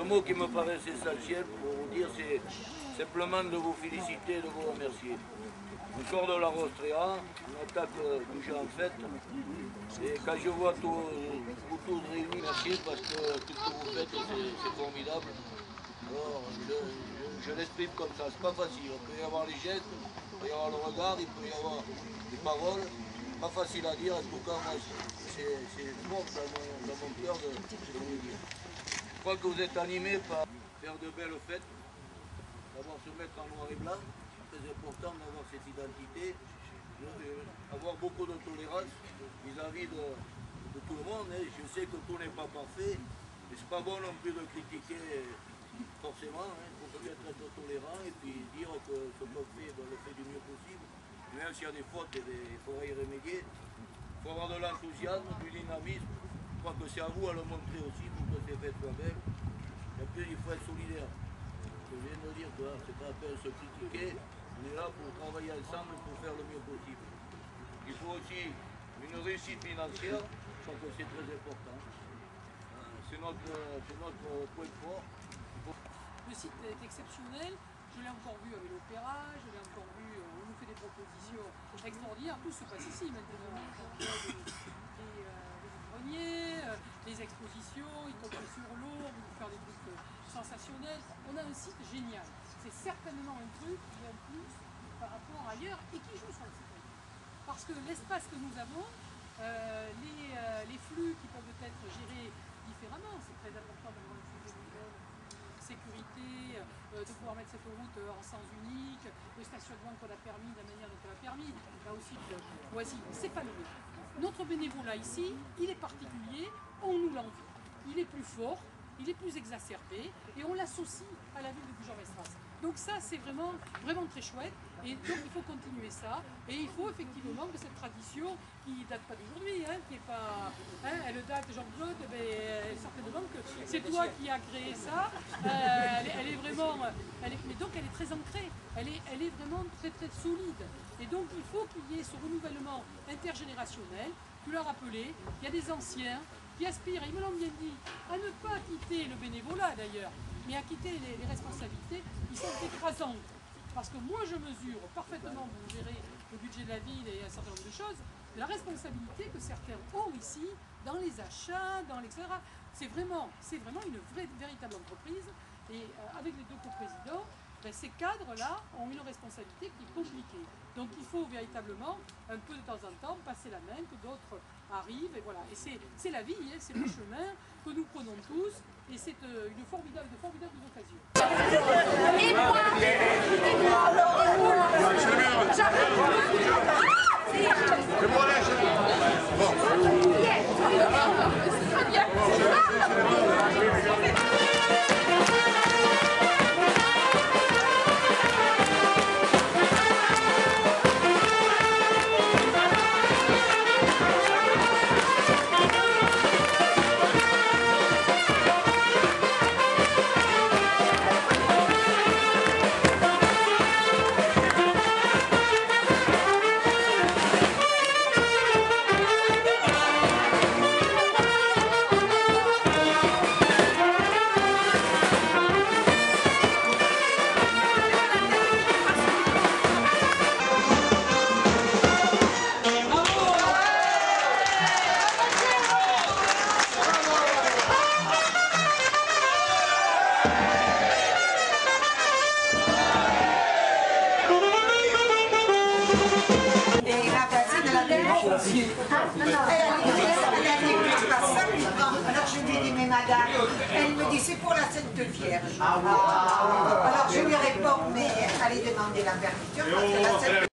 mot qui me paraît essentiel pour vous dire, c'est simplement de vous féliciter, de vous remercier. On sort de la Rostrea, on attaque déjà en fête. Et quand je vois vous tous réunis, merci parce que tout ce que vous faites, c'est formidable. Alors, je l'exprime comme ça, c'est pas facile. Il peut y avoir les gestes, il peut y avoir le regard, il peut y avoir les paroles. Pas facile à dire, en tout cas, moi, c'est fort dans mon cœur de vous le dire. Je crois que vous êtes animés par faire de belles fêtes, d'avoir se mettre en noir et blanc. C'est très important d'avoir cette identité, avoir beaucoup de tolérance vis-à-vis de tout le monde. Hein. Je sais que tout n'est pas parfait, mais c'est pas bon non plus de critiquer forcément. Il faut peut-être être tolérant et puis dire que ce qu'on fait, on le fait du mieux possible. Même s'il y a des fautes, il faudra y remédier. Il faut avoir de l'enthousiasme, du dynamisme. Je crois que c'est à vous à le montrer aussi pour que ces fêtes soient belles. Et puis il faut être solidaire. Je viens de dire que c'est pas la peine de se critiquer. On est là pour travailler ensemble pour faire le mieux possible. Il faut aussi une réussite financière. Je crois que c'est très important. C'est notre point fort. Le site est exceptionnel. Je l'ai encore vu avec l'opéra, je l'ai encore vu, on nous fait des propositions extraordinaires, tout se passe ici maintenant. Les greniers, les expositions, y compris sur l'eau, on peut faire des trucs sensationnels. On a un site génial. C'est certainement un truc qui est en plus par rapport à ailleurs et qui joue sur le site. Parce que l'espace que nous avons, les flux qui peuvent être gérés différemment, c'est très important d'avoir une sécurité, de pouvoir mettre cette route en sens unique, le stationnement qu'on a permis, de la manière dont on l'a permis, là aussi voici, c'est pas le même. Notre bénévolat ici, il est particulier, on nous l'envie. Il est plus fort, il est plus exacerbé et on l'associe à la ville de Gujan-Mestras. Donc ça c'est vraiment très chouette et donc il faut continuer ça et il faut effectivement que cette tradition qui date pas d'aujourd'hui, hein, qui est pas, hein, elle date Jean-Claude, mais certainement que c'est toi qui as créé ça, elle est vraiment, mais donc elle est très ancrée, elle est vraiment très solide et donc il faut qu'il y ait ce renouvellement intergénérationnel. Tu l'as rappelé, il y a des anciens qui aspirent, ils me l'ont bien dit, à ne pas quitter le bénévolat d'ailleurs, mais à quitter les responsabilités qui sont écrasantes. Parce que moi je mesure parfaitement, vous verrez le budget de la ville et un certain nombre de choses, la responsabilité que certains ont ici dans les achats, dans etc. C'est vraiment une véritable entreprise et avec les deux coprésidents, ben, ces cadres-là ont une responsabilité qui est compliquée. Donc il faut véritablement, un peu de temps en temps, passer la main, que d'autres arrivent, et voilà. Et c'est la vie, hein, c'est le chemin que nous prenons tous, et c'est une formidable occasion. Et alors je lui ai dit, mais madame, elle me dit, c'est pour la Sainte Vierge. Alors je lui réponds, mais allez demander la permission parce que la Sainte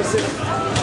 c'est